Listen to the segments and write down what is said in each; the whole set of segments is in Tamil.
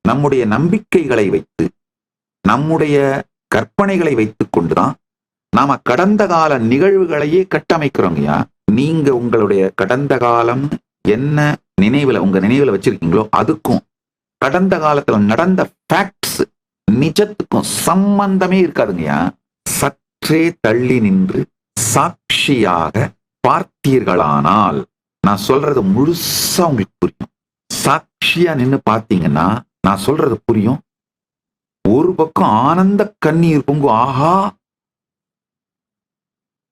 நம்முடைய நம்பிக்கைகளை வைத்து, நம்முடைய கற்பனைகளை வைத்துக் கொண்டுதான் நாம கடந்த கால நிகழ்வுகளையே கட்டமைக்கிறோங்கய்யா. நீங்க உங்களுடைய கடந்த காலம் என்ன உங்க நினைவுல வச்சிருக்கீங்களோ அதுக்கும் கடந்த காலத்துல நடந்த ஃபேக்ட்ஸ் நிஜத்துக்கும் சம்பந்தமே இருக்காதுங்கய்யா. சற்றே தள்ளி நின்று சாட்சியாக பார்த்தீர்களானால், நான் சொல்றது முழுசா உங்களுக்கு புரியும். சாட்சியா நின்னு பார்த்தீங்கன்னா நான் சொல்றது புரியும். ஒரு பக்கம் ஆனந்த கண்ணீர் பொங்கும், ஆஹா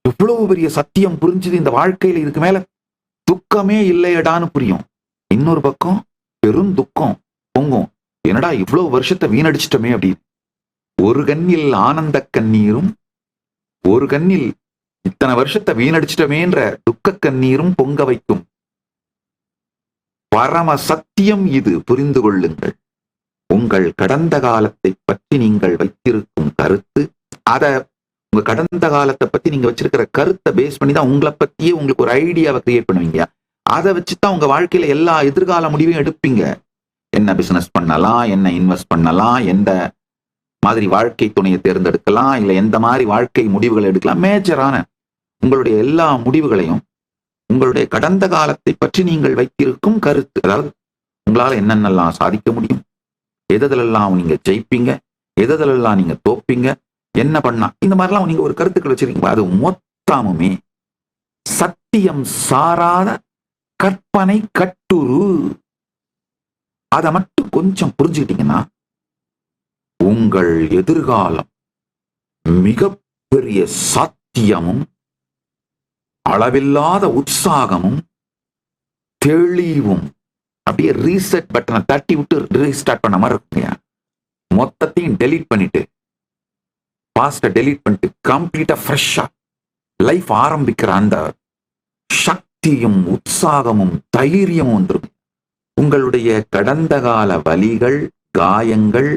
எவ்வளவு பெரிய சத்தியம் புரிஞ்சுது, இந்த வாழ்க்கையில இதுக்கு மேல துக்கமே இல்லையடான்னு புரியும். இன்னொரு பக்கம் பெரும் துக்கம் பொங்கும், என்னடா இவ்வளவு வருஷத்தை வீணடிச்சிட்டோமே அப்படின்னு. ஒரு கண்ணில் ஆனந்த கண்ணீரும், ஒரு கண்ணில் இத்தனை வருஷத்தை வீணடிச்சிட்டமேன்ற துக்க கண்ணீரும் பொங்க வைக்கும். பரம சத்தியம் இது, புரிந்து கொள்ளுங்கள். உங்கள் கடந்த காலத்தை பற்றி நீங்கள் வைத்திருக்கும் கருத்து, உங்க கடந்த காலத்தை பத்தி நீங்க வச்சிருக்கிற கருத்தை பேஸ் பண்ணி தான் உங்களை பத்தியே உங்களுக்கு ஒரு ஐடியாவை கிரியேட் பண்ணுவீங்க. அதை வச்சுதான் உங்க வாழ்க்கையில எல்லா எதிர்கால முடிவையும் எடுப்பீங்க. என்ன பிசினஸ் பண்ணலாம், என்ன இன்வெஸ்ட் பண்ணலாம், எந்த மாதிரி வாழ்க்கை துணையை தேர்ந்தெடுக்கலாம், இல்ல எந்த மாதிரி வாழ்க்கை முடிவுகளை எடுக்கலாம். மேஜரான உங்களுடைய எல்லா முடிவுகளையும் உங்களுடைய கடந்த காலத்தை பற்றி நீங்கள் வைத்திருக்கும் கருத்து, அதாவது உங்களால என்னென்னலாம் சாதிக்க முடியும், எதெல்லாம் நீங்க ஜெயிப்பீங்க, எதெல்லாம் நீங்க தோப்பீங்க, என்ன பண்ணா, இந்த மாதிரிலாம் நீங்க ஒரு கருத்துக்கள் வச்சிருக்கீங்க. அது மொத்தமுமே சத்தியம் சாராத கற்பனை கட்டுரு. அதை மட்டும் கொஞ்சம் புரிஞ்சுக்கிட்டீங்கன்னா உங்கள் எதிர்காலம் மிகப்பெரிய சாத்தியமும் அளவில்லாத உற்சாகமும் தெளிவும், அப்படியே ரீசெட் பட்டனை தட்டி விட்டு ரீஸ்டார்ட் பண்ண மாதிரி இருக்குங்க. மொத்தத்தையும் டெலீட் பண்ணிட்டு, பாஸ்ட டெலீட் பண்ணிட்டு கம்ப்ளீட்டா ஃப்ரெஷ்ஷா லைஃப் ஆரம்பிக்கிற அந்த சக்தியும் உற்சாகமும் தைரியமும் வந்துடும். உங்களுடைய கடந்த கால வலிகள், காயங்கள்,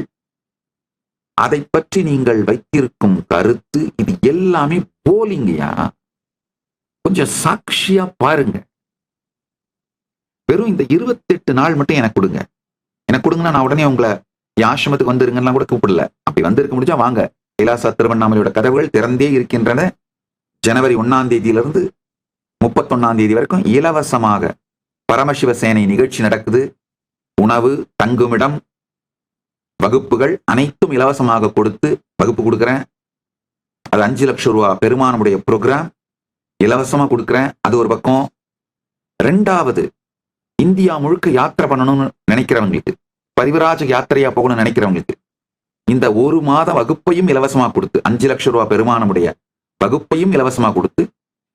அதை பற்றி நீங்கள் வைத்திருக்கும் கருத்து, இது எல்லாமே போலிங்கயா. கொஞ்சம் சாட்சியா பாருங்க. வெறும் இந்த 28 நாள் மட்டும் எனக்கு கொடுங்கன்னா நான் உடனே உங்களை ஆசிரமத்துக்கு வந்துருங்கன்னா கூட கூப்பிடல. அப்படி வந்திருக்க முடிஞ்சா வாங்க. கைலாசா திருவண்ணாமலையோட கதவுகள் திறந்தே இருக்கின்றன. ஜனவரி 1ஆம் தேதியிலிருந்து 31ஆம் தேதி வரைக்கும் இலவசமாக பரமசிவசேனை நிகழ்ச்சி நடக்குது. உணவு, தங்குமிடம், வகுப்புகள் அனைத்தும் இலவசமாக கொடுத்து வகுப்பு கொடுக்குறேன். அது 5 லட்சம் ரூபாய் பெருமானுடைய ப்ரோக்ராம் இலவசமா கொடுக்குறேன். அது ஒரு பக்கம். 2வது, இந்தியா முழுக்க யாத்திரை பண்ணணும்னு நினைக்கிறவங்களுக்கு, பரிவிராஜ யாத்திரையா போகணும்னு நினைக்கிறவங்களுக்கு இந்த 1 மாத வகுப்பையும் இலவசமா கொடுத்து, 5 லட்சம் ரூபாய் பெருமானுடைய வகுப்பையும் இலவசமா கொடுத்து,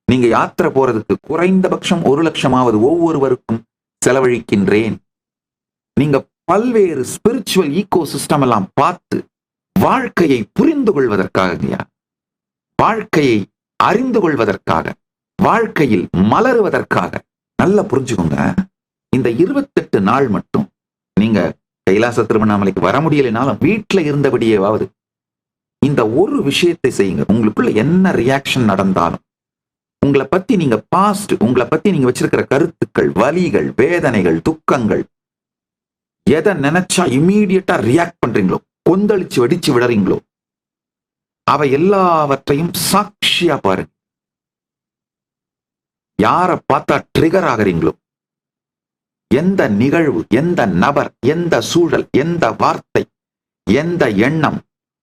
நீங்க யாத்திரை போறதுக்கு குறைந்தபட்சம் 1 லட்சமாவது ஒவ்வொருவருக்கும் செலவழிக்கின்றேன். நீங்க பல்வேறு ஸ்பிரிச்சுவல் ஈகோ சிஸ்டம் எல்லாம் பார்த்து வாழ்க்கையை புரிந்து கொள்வதற்காக, வாழ்க்கையை அறிந்து கொள்வதற்காக, வாழ்க்கையில் மலருவதற்காக. நல்லா புரிஞ்சுக்கோங்க. இந்த 28 நாள் மட்டும் நீங்க கைலாச திருவண்ணாமலைக்கு வர முடியலைனாலும் வீட்டுல இருந்தபடியேவாவது இந்த ஒரு விஷயத்தை செய்யுங்க. உங்களுக்குள்ள என்ன ரியாக்ஷன் நடந்தாலும், உங்களை பத்தி நீங்க பாஸ்ட், உங்களை பத்தி நீங்க வச்சிருக்கிற கருத்துக்கள், வலிகள், வேதனைகள், துக்கங்கள், எதை நினைச்சா இம்மீடியட்டா ரியாக்ட் பண்றீங்களோ, கொந்தளிச்சு வெடிச்சு விடுறீங்களோ, அவை எல்லாவற்றையும் சாட்சியா பாருங்க. யார பார்த்தா ட்ரிகர் ஆகிறீங்களோ, எந்த நிகழ்வு, எந்த நபர், எந்த சூழல், எந்த வார்த்தை, எந்த எண்ணம்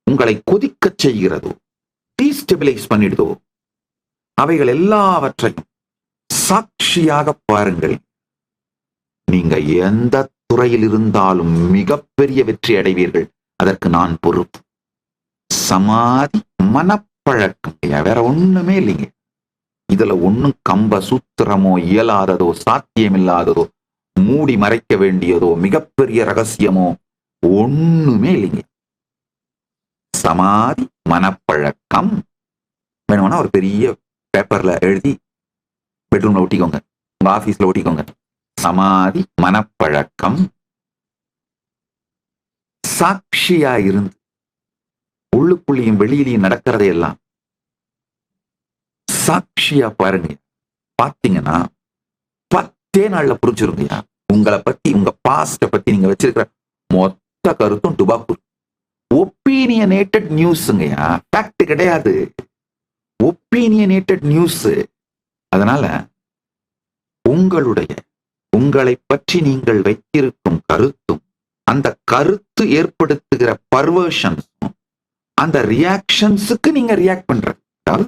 உங்களை கொதிக்க செய்கிறதோ, டீஸ்டெபிலைஸ் பண்ணிடுதோ, அவைகள் எல்லாவற்றையும் சாட்சியாக பாருங்கள். நீங்க எந்த துறையில் இருந்தாலும் மிகப்பெரிய வெற்றி அடைவீர்கள். அதற்கு நான் பொறுப்பு. சமாதி மனப்பழக்கம், வேற ஒண்ணுமே இல்லைங்க. இதுல ஒண்ணும் கம்ப சூத்திரமோ, இயலாததோ, சாத்தியமில்லாததோ, மூடி மறைக்க வேண்டியதோ, மிகப்பெரிய ரகசியமோ ஒண்ணுமே இல்லைங்க. சமாதி மனப்பழக்கம். வேணும்னா ஒரு பெரிய பேப்பர்ல எழுதி பெட்ரூம்ல ஒட்டிக்கோங்க, உங்க ஆபீஸ்ல ஒட்டிக்கோங்க. சமாதி மனப்பழக்கம். சாட்சியா இருந்து உள்ளுக்குள்ளியும் வெளியிலையும் நடக்கிறதையெல்லாம் சாட்சியா பாருங்க. பாத்தீங்கன்னா 10 நாள்ல புரிஞ்சிருங்கய்யா. உங்களை பத்தி, உங்க பாஸ்ட பத்தி நீங்க வச்சிருக்கிற மொத்த மொத்த கருத்தும் டுபாக்கூர். ஒப்பீனியனேட்டட் நியூஸ்ங்கயா, ஃபேக்ட் கிடையாது, ஒப்பீனியனேட்டட் நியூஸ். அதனால உங்களை பற்றி நீங்கள் வைத்திருக்கும் கருத்தும் அந்த கருத்து ஏற்படுத்துகிற பர்வர்ஷன்ஸும் அந்த ரியாக்ஷன்ஸுக்கு நீங்க ரியாக்ட் பண்றது. அதாவது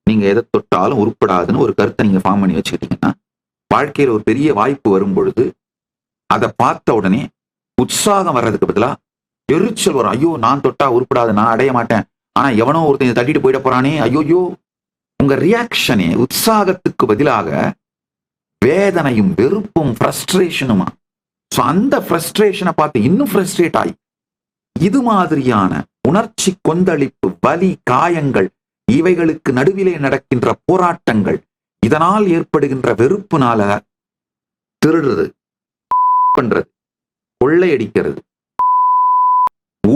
நீங்க எதை தொட்டாலும் உருப்படாதுன்னு ஒரு கருத்தை நீங்க ஃபார்ம் பண்ணி வச்சுக்கிட்டீங்கன்னா, வாழ்க்கையில ஒரு பெரிய வாய்ப்பு வரும் பொழுது அதை பார்த்த உடனே உற்சாகம் வர்றதுக்கு பதிலா எரிச்சல் வரும். ஐயோ, நான் தொட்டா உருப்படாது, நான் அடைய மாட்டேன், ஆனா எவனோ ஒருத்தன் தட்டிட்டு போயிட போறானே, ஐயோயோ. உங்க ரியாக்ஷனே உற்சாகத்துக்கு பதிலாக வேதனையும் வெறுப்பும் ஃப்ரஸ்ட்ரேஷனுமா. அந்த ஃப்ரஸ்ட்ரேஷனை பார்த்து இன்னும் ஃப்ரஸ்ட்ரேட் ஆகி இது மாதிரியான உணர்ச்சி கொந்தளிப்பு, வலி, காயங்கள், இவைகளுக்கு நடுவிலே நடக்கின்ற போராட்டங்கள், இதனால் ஏற்படுகின்ற வெறுப்புனால திருடுறது, பண்றது, கொள்ளையடிக்கிறது,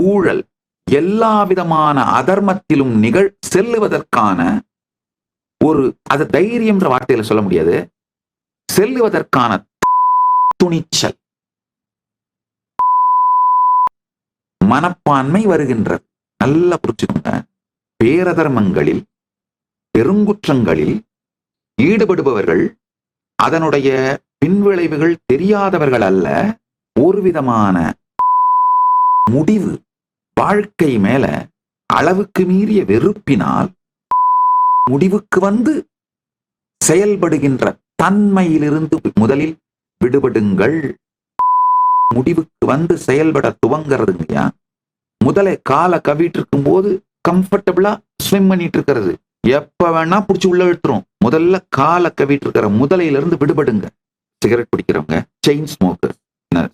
ஊழல், எல்லா விதமான அதர்மத்திலும் செல்லுவதற்கான ஒரு, அது தைரியம்ன்ற வார்த்தையில சொல்ல முடியாது, செல்லுவதற்கான துணிச்சல், மனப்பான்மை வருகின்றது. நல்லா புரிச்சுக்கோங்க. பேரதர்மங்களில், பெருங்குற்றங்களில் ஈடுபடுபவர்கள் அதனுடைய பின்விளைவுகள் தெரியாதவர்கள் அல்ல. ஒரு விதமான முடிவு, வாழ்க்கை மேல அளவுக்கு மீறிய வெறுப்பினால் முடிவுக்கு வந்து செயல்படுகின்ற தன்மையிலிருந்து முதலில் விடுபடுங்கள். முடிவுக்கு வந்து செயல்பட துவங்கிறதுங்கய்யா. முதலே காலை கவிட்டு இருக்கும் போது கம்ஃபர்டபுளா ஸ்விம் பண்ணிட்டு இருக்கிறது, எப்ப வேணா பிடிச்சி உள்ள இழுத்துரும். முதல்ல காலை கவிட்டு இருக்கிற முதலையிலிருந்து விடுபடுங்க. சிகரெட் குடிக்கிறவங்க, செயின் ஸ்மோக்கர்,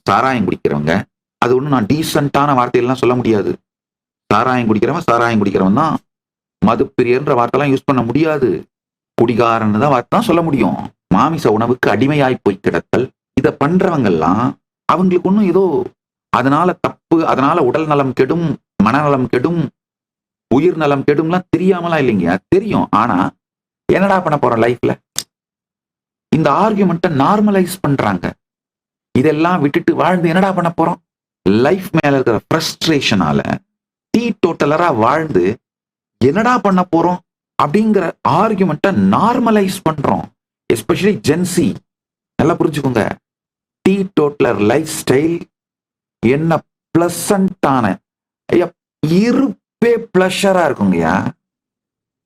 சாராயம் குடிக்கிறவங்க, அது ஒண்ணு நான் டீசென்டான வார்த்தையெல்லாம் சொல்ல முடியாது. சாராயம் குடிக்கிறவன் தான் மது பிரியன்ற வார்த்தைலாம் யூஸ் பண்ண முடியாது. குடிகாரன்னு தான் வார்த்தை தான் சொல்ல முடியும். மாமிச உணவுக்கு அடிமையாய் போய் கிடத்தல், இதை பண்றவங்கெல்லாம் அவங்களுக்கு ஒன்றும் ஏதோ அதனால தப்பு, அதனால உடல் நலம் கெடும், மனநலம் கெடும், உயிர் நலம் கெடும்லாம் தெரியாமலாம் இல்லைங்க, தெரியும். ஆனா என்னடா பண்ண போறோம் லைஃப்ல? இந்த ஆர்குமெண்ட்டை நார்மலைஸ் பண்றாங்க. இதெல்லாம் விட்டுட்டு வாழ்ந்து என்னடா பண்ண போறோம்? லைஃப் மேல இருக்கிற ஃப்ரஸ்ட்ரேஷனால டீ டோட்டலரா வாழ்ந்து என்னடா பண்ண போறோம் அப்படிங்கிற ஆர்குமெண்ட்டை நார்மலைஸ் பண்றோம். Especially Gen Z. நல்லா புரிஞ்சுக்கோங்க. டீ டோட்டலர் லைஃப் ஸ்டைல் என்ன பிளசண்டான இருப்பே பிளஷரா இருக்குங்கய்யா.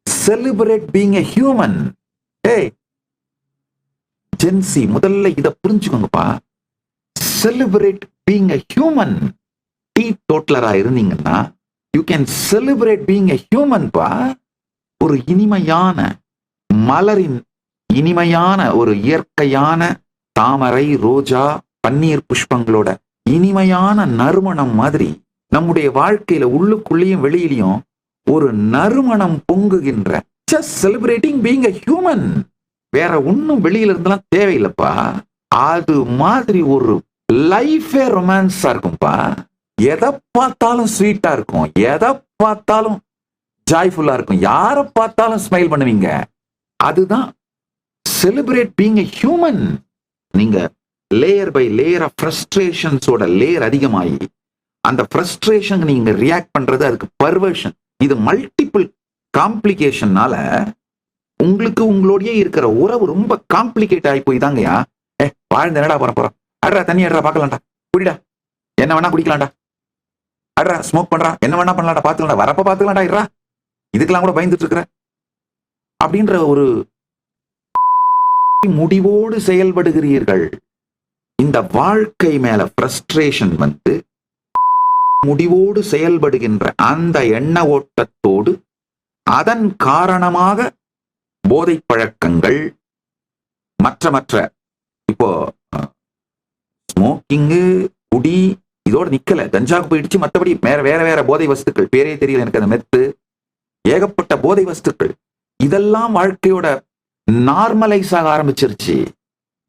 Celebrate being a human. ஏய் ஜென்சி, முதல்ல இதை புரிஞ்சுக்கோங்கப்பா. Celebrate being a human. டீ டோட்டலரா இருந்தீங்கன்னா you can celebrate being a human பா. ஒரு இனிமையான மலரின் இனிமையான ஒரு இயற்கையான தாமரை, ரோஜா, பன்னீர் புஷ்பங்களோட இனிமையான நறுமணம் மாதிரி நம்முடைய வாழ்க்கையில உள்ளுக்குள்ளேயும் வெளியிலையும் ஒரு நறுமணம் பொங்குகின்ற, just celebrating being a human. வேற ஒன்னும் வெளியில இருந்தெல்லாம் தேவையில்லைப்பா. அது மாதிரி ஒரு லைஃபே ரொமான்ஸா இருக்கும்பா. எதை பார்த்தாலும் ஸ்வீட்டா இருக்கும், எதை பார்த்தாலும் ஜாய்ஃபுல்லா இருக்கும், யாரை பார்த்தாலும் ஸ்மைல் பண்ணுவீங்க. அதுதான் செலிப்ரேட் பீயிங் எ ஹியூமன். நீங்க லேயர் பை லேயர் ஆஃப் ஃப்ரஸ்ட்ரேஷன்ஸோட லேயர் அதிகமாகி அந்த ஃப்ரஸ்ட்ரேஷன் நீங்க ரியாக்ட் பண்றது, அதுக்கு பர்வர்ஷன். இது மல்டிபிள் காம்ப்ளிகேஷன்னால உங்களுக்கு உங்களோடய இருக்கிற உறவு ரொம்ப காம்ப்ளிகேட் ஆகி போய் தாங்கயா. வாழ்ந்து என்னடா போறோம், அட்ரா தண்ணி அட்ரா பார்க்கலாம்டா, குடிடா என்ன வேணா குடிக்கலாம்டா, அட்ரா ஸ்மோக் பண்றா என்ன வேணா பண்ணலாம்டா, பாத்துக்கலாம்டா, வரப்ப பாத்துக்கலாம்டா, இருறா இதுக்கெல்லாம் கூட பயந்துட்டு இருக்கிற அப்படின்ற ஒரு முடிவோடு செயல்படுகிறீர்கள். இந்த வாழ்க்கை மேல ஃப்ரஸ்ட்ரேஷன் வந்து முடிவோடு செயல்படுகின்ற அந்த எண்ண ஓட்டத்தோடு அதன் காரணமாக போதை பழக்கங்கள், மற்ற இப்போ ஸ்மோக்கிங்கு, குடி இதோட நிக்கல, கஞ்சாக்கு போயிடுச்சு. மற்றபடி வேற போதை வஸ்துக்கள், பேரே தெரியல எனக்கு, அந்த மெத்து, ஏகப்பட்ட போதை வஸ்துக்கள், இதெல்லாம் வாழ்க்கையோட நார்மலைஸ் ஆக ஆரம்பிச்சிருச்சு.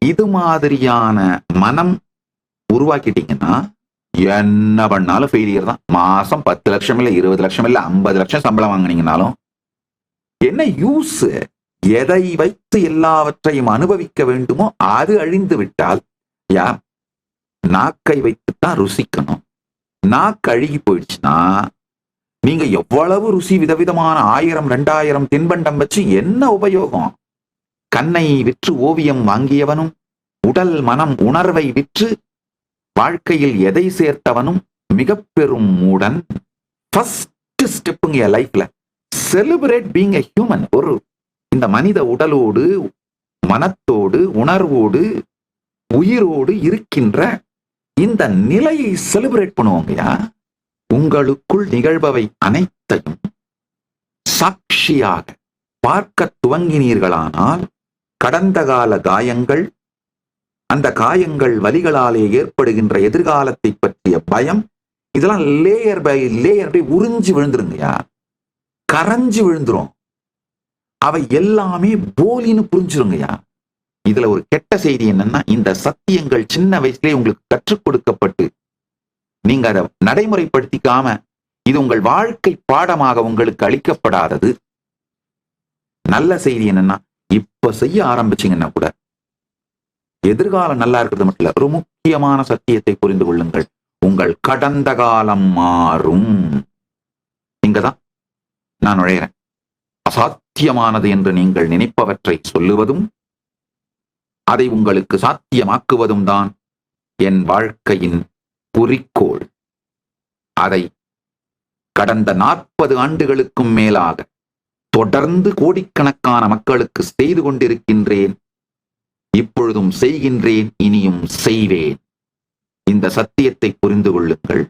இது மாதிரியான மனம் உருவாக்கிட்டீங்கன்னா என்ன பண்ணாலும் ஃபெயிலியர் தான். மாசம் 10 லட்சம் இல்ல 20 லட்சம் இல்ல 50 லட்சம் சம்பளம் வாங்கினீங்கனாலும் என்ன யூஸ்? எதை வைத்து எல்லாவற்றையும் அனுபவிக்க வேண்டுமோ அது அழிந்து விட்டால், நாக்கை வைத்துத்தான் ருசிக்கணும், நாக்கு அழுகி போயிடுச்சுன்னா நீங்க எவ்வளவு ருசி விதவிதமான 1000 2000 தின்பண்டம் வச்சு என்ன உபயோகம்? கண்ணை விற்று ஓவியம் வாங்கியவனும் உடல் மனம் உணர்வை விற்று வாழ்க்கையில் எதை சேர்த்தவனும் மிக பெரும் மூடன். ஃபர்ஸ்ட் ஸ்டெப்புங்க லைஃப்ல செலிப்ரேட் பீயிங் எ ஹியூமன். ஒரு இந்த மனித உடலோடு மனத்தோடு உணர்வோடு உயிரோடு இருக்கின்ற இந்த நிலையை செலிப்ரேட் பண்ணுவோங்கயா. உங்களுக்குள் நிகழ்பவை அனைத்தையும் சாட்சியாக பார்க்க துவங்கினீர்களானால் கடந்த கால காயங்கள், அந்த காயங்கள் வலிகளாலே ஏற்படுகின்ற எதிர்காலத்தை பற்றிய பயம், இதெல்லாம் லேயர் பை லேயர் அப்படியே உறிஞ்சு விழுந்துருங்கயா, கரைஞ்சு விழுந்துரும். அவை எல்லாமே போலின்னு புரிஞ்சிருங்கயா. இதுல ஒரு கெட்ட செய்தி என்னன்னா, இந்த சத்தியங்கள் சின்ன வயசுலேயே உங்களுக்கு கற்றுக் கொடுக்கப்பட்டு நீங்க அதை நடைமுறைப்படுத்திக்காம இது உங்கள் வாழ்க்கை பாடமாக உங்களுக்கு அளிக்கப்படாதது. நல்ல செய்தி என்னன்னா, இப்ப செய்ய ஆரம்பிச்சீங்கன்னா கூட எதிர்காலம் நல்லா இருக்கிறது மட்டும் இல்ல, ஒரு முக்கியமான சத்தியத்தை புரிந்து கொள்ளுங்கள். உங்கள் கடந்த காலம் மாறும். இங்கதான் நான் நுழைகிறேன். அசாத்தியமானது என்று நீங்கள் நினைப்பவற்றை சொல்லுவதும் அதை உங்களுக்கு சாத்தியமாக்குவதும் தான் என் வாழ்க்கையின் குறிக்கோள். அதை கடந்த 40 ஆண்டுகளுக்கும் மேலாக தொடர்ந்து கோடிக்கணக்கான மக்களுக்கு செய்து கொண்டிருக்கின்றேன். இப்பொழுதும் செய்கின்றேன், இனியும் செய்வேன். இந்த சத்தியத்தை புரிந்து கொள்ளுங்கள்.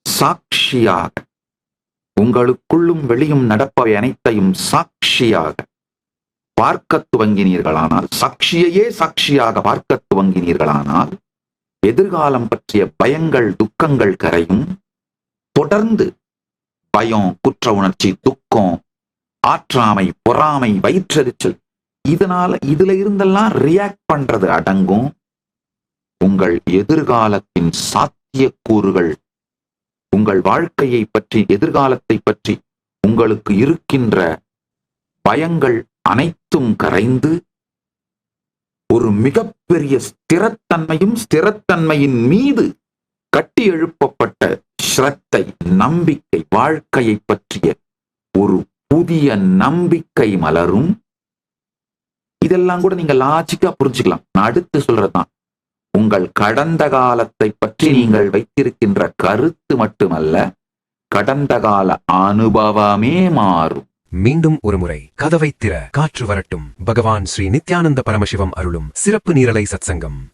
சாட்சியாக உங்களுக்குள்ளும் வெளியும் நடப்பவை அனைத்தையும் சாட்சியாக பார்க்க துவங்கினீர்களானால், சாட்சியையே சாட்சியாக பார்க்க துவங்கினீர்களானால், எதிர்காலம் பற்றிய பயங்கள் துக்கங்கள் கரையும். தொடர்ந்து பயம், குற்ற உணர்ச்சி, துக்கம், ஆற்றாமை, பொறாமை, வயிற்றெரிச்சல், இதுல இருந்தெல்லாம் ரியாக்ட் பண்றது அடங்கும். உங்கள் எதிர்காலத்தின் சாத்தியக்கூறுகள், உங்கள் வாழ்க்கையை பற்றி, எதிர்காலத்தை பற்றி உங்களுக்கு இருக்கின்ற பயங்கள் அனைத்தும் கரைந்து ஒரு மிகப்பெரிய ஸ்திரத்தன்மையும், ஸ்திரத்தன்மையின் மீது கட்டி எழுப்பப்பட்ட ஸ்ரத்தை, நம்பிக்கை, வாழ்க்கையை பற்றிய ஒரு புதிய நம்பிக்கை மலரும். இதெல்லாம் கூட நீங்க லாஜிக்கா புரிஞ்சுக்கலாம். நான் அடுத்து சொல்றதுதான், உங்கள் கடந்த காலத்தை பற்றி நீங்கள் வைத்திருக்கின்ற கருத்து மட்டுமல்ல, கடந்த கால அனுபவமே மாறும். மீண்டும் ஒருமுறை கதவை திற, காற்று வரட்டும். பகவான் ஸ்ரீ நித்யானந்த பரமசிவம் அருளும் சிறப்பு நீரலை சத்சங்கம்.